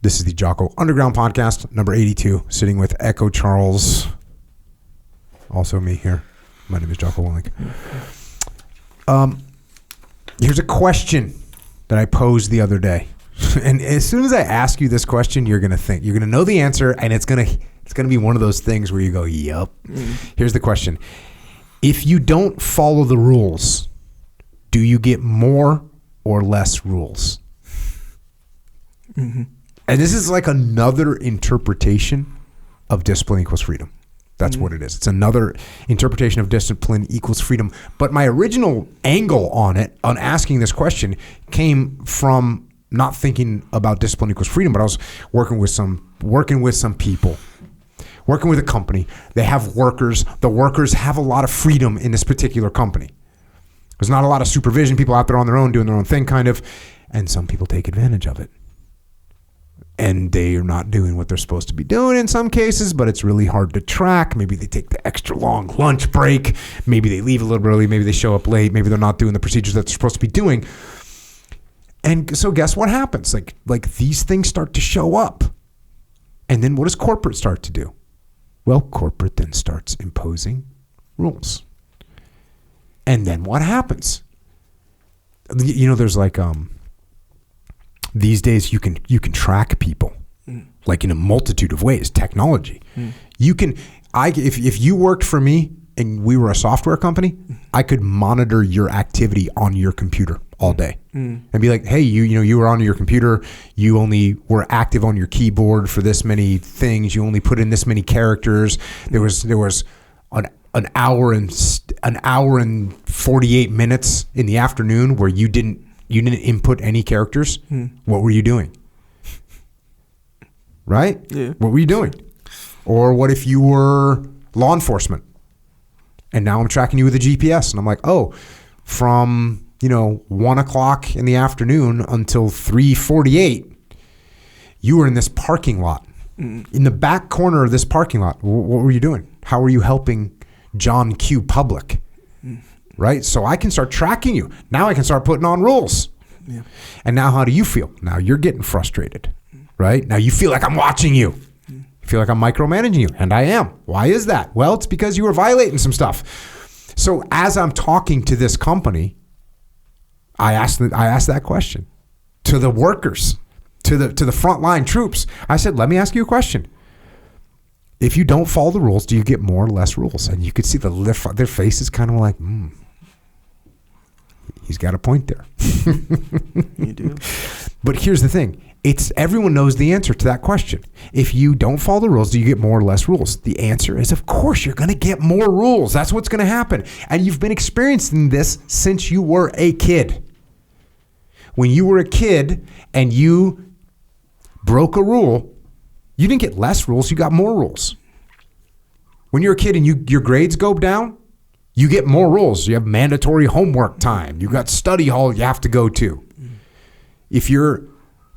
This is the Jocko Underground Podcast, number 82, sitting with Echo Charles. Also me here. My name is Jocko Willink. Here's a question that I posed the other day. And as soon as I ask you this question, you're going to know the answer, and it's going to be one of those things where you go, yup. Here's the question. If you don't follow the rules, do you get more or less rules? Mm-hmm. And this is like another interpretation of discipline equals freedom. That's what it is. It's another interpretation of discipline equals freedom. But my original angle on it, on asking this question, came from not thinking about discipline equals freedom, but I was working with some people, working with a company. They have workers. The workers have a lot of freedom in this particular company. There's not a lot of supervision. People out there on their own doing their own thing, kind of, and some people take advantage of it. And they are not doing what they're supposed to be doing in some cases, but it's really hard to track. Maybe they take the extra long lunch break. Maybe they leave a little early. Maybe they show up late. Maybe they're not doing the procedures that they're supposed to be doing. And so guess what happens? Like these things start to show up. And then what does corporate start to do? Well, corporate then starts imposing rules. And then what happens? You know, there's like these days you can track people like in a multitude of ways. Technology. You can if you worked for me and we were a software company, I could monitor your activity on your computer all day and be like, hey, you were on your computer, you only were active on your keyboard for this many things, you only put in this many characters. There was an hour and 48 minutes in the afternoon where you didn't input any characters. What were you doing? Right? Yeah. What were you doing? Or what if you were law enforcement and now I'm tracking you with a GPS and I'm like, oh, from 1 o'clock in the afternoon until 3:48, you were in this parking lot. In the back corner of this parking lot. What were you doing? How were you helping John Q. Public? Right? So I can start tracking you. Now I can start putting on rules. Yeah. And now how do you feel? Now you're getting frustrated, right? Now you feel like I'm watching you. You feel like I'm micromanaging you, and I am. Why is that? Well, it's because you were violating some stuff. So as I'm talking to this company, I asked that question to the workers, to the frontline troops. I said, let me ask you a question. If you don't follow the rules, do you get more or less rules? And you could see their faces kind of like, he's got a point there. You do. But here's the thing. Everyone knows the answer to that question. If you don't follow the rules, do you get more or less rules? The answer is, of course, you're going to get more rules. That's what's going to happen. And you've been experiencing this since you were a kid. When you were a kid and you broke a rule, you didn't get less rules, you got more rules. When you're a kid and your grades go down, you get more rules. You have mandatory homework time. You got study hall you have to go to. If you're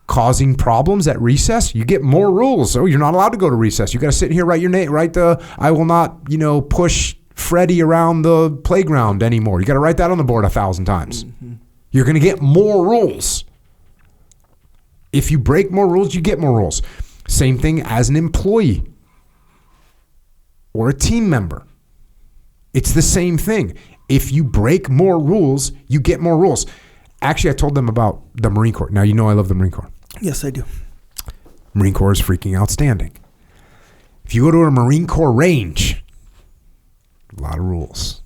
causing problems at recess, you get more rules. Oh, you're not allowed to go to recess. You got to sit here, write your name, I will not, push Freddie around the playground anymore. You got to write that on the board 1,000 times. You're going to get more rules. If you break more rules, you get more rules. Same thing as an employee or a team member. It's the same thing. If you break more rules, you get more rules. Actually, I told them about the Marine Corps. Now, I love the Marine Corps. Yes, I do. Marine Corps is freaking outstanding. If you go to a Marine Corps range, a lot of rules.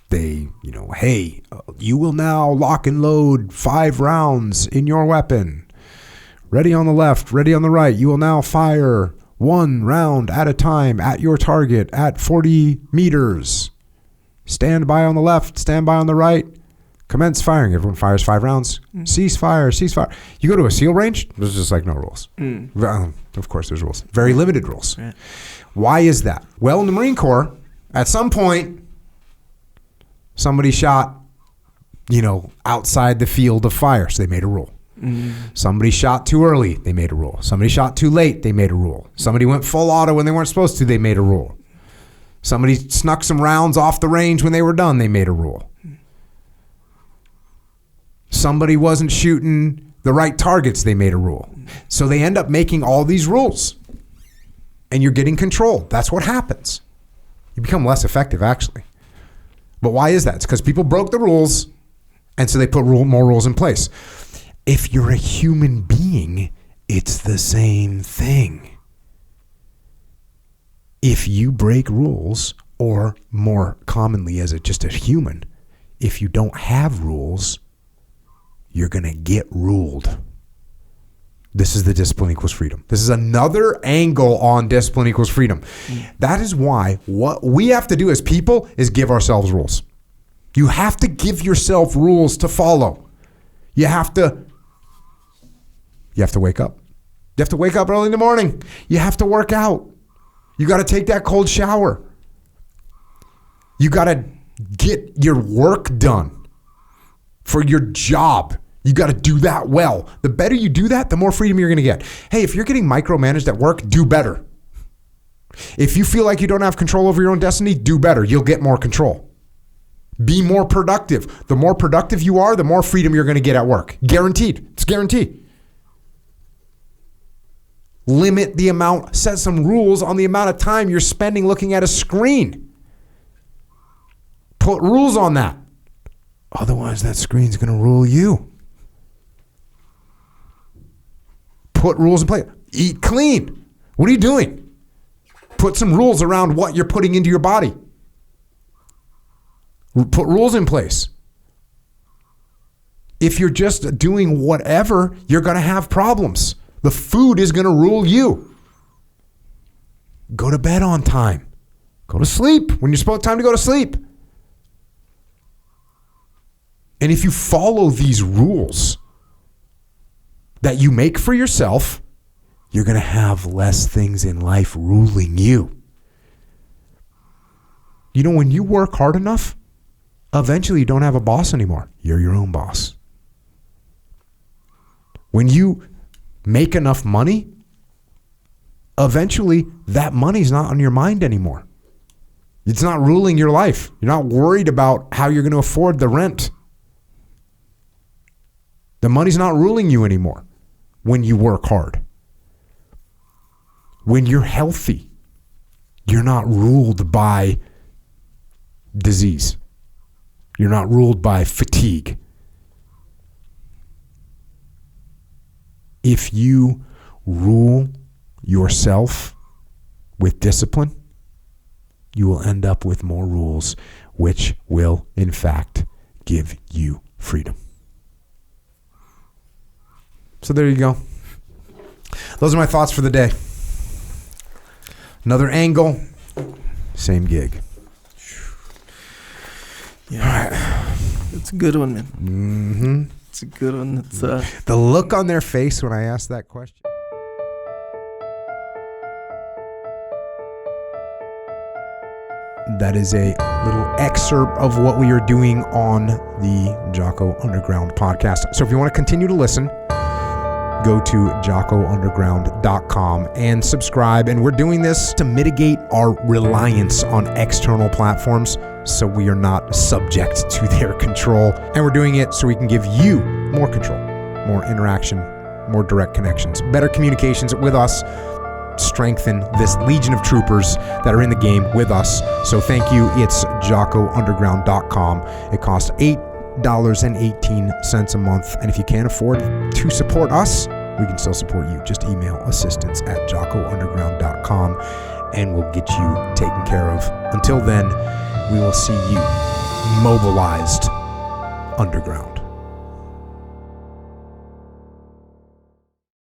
They, hey, you will now lock and load 5 rounds in your weapon. Ready on the left, ready on the right. You will now fire 1 round at a time at your target at 40 meters. Stand by on the left, stand by on the right. Commence firing. Everyone fires 5 rounds. Cease fire, cease fire. You go to a SEAL range, there's just like no rules. Of course there's rules. Very limited rules. Right. Why is that? Well, in the Marine Corps, at some point, somebody shot, outside the field of fire, so they made a rule. Somebody shot too early, they made a rule. Somebody shot too late, they made a rule. Somebody went full auto when they weren't supposed to, they made a rule. Somebody snuck some rounds off the range when they were done, they made a rule. Somebody wasn't shooting the right targets, they made a rule. So they end up making all these rules. And you're getting control. That's what happens. You become less effective, actually. But why is that? It's because people broke the rules, and so they put more rules in place. If you're a human being, it's the same thing. If you break rules, or more commonly as just a human, if you don't have rules, you're going to get ruled. This is the discipline equals freedom. This is another angle on discipline equals freedom. That is why what we have to do as people is give ourselves rules. You have to give yourself rules to follow. You have to wake up. You have to wake up early in the morning. You have to work out. You got to take that cold shower. You got to get your work done for your job. You got to do that well. The better you do that, the more freedom you're going to get. Hey, if you're getting micromanaged at work, do better. If you feel like you don't have control over your own destiny, do better. You'll get more control. Be more productive. The more productive you are, the more freedom you're going to get at work. Guaranteed. It's guaranteed. Limit the amount, set some rules on the amount of time you're spending looking at a screen. Put rules on that. Otherwise, that screen's going to rule you. Put rules in place. Eat clean. What are you doing? Put some rules around what you're putting into your body. Put rules in place. If you're just doing whatever, you're going to have problems. The food is going to rule you. Go to bed on time. Go to sleep when you're supposed time to go to sleep. And if you follow these rules that you make for yourself, you're going to have less things in life ruling you. You know, when you work hard enough, eventually you don't have a boss anymore. You're your own boss. When you make enough money, eventually that money's not on your mind anymore. It's not ruling your life. You're not worried about how you're going to afford the rent. The money's not ruling you anymore when you work hard. When you're healthy, you're not ruled by disease. You're not ruled by fatigue. If you rule yourself with discipline, you will end up with more rules, which will, in fact, give you freedom. So there you go. Those are my thoughts for the day. Another angle, same gig. Yeah. All right. It's a good one, man. Mm-hmm. It's a good one. It's the look on their face when I asked that question. That is a little excerpt of what we are doing on the Jocko Underground podcast. So if you want to continue to listen, go to jockounderground.com and subscribe. And we're doing this to mitigate our reliance on external platforms so we are not subject to their control. And we're doing it so we can give you more control, more interaction, more direct connections, better communications with us, strengthen this legion of troopers that are in the game with us. So thank you. It's jockounderground.com. It costs $8.18 a month. And if you can't afford to support us, we can still support you. Just email assistance@jockounderground.com and we'll get you taken care of. Until then, we will see you mobilized underground.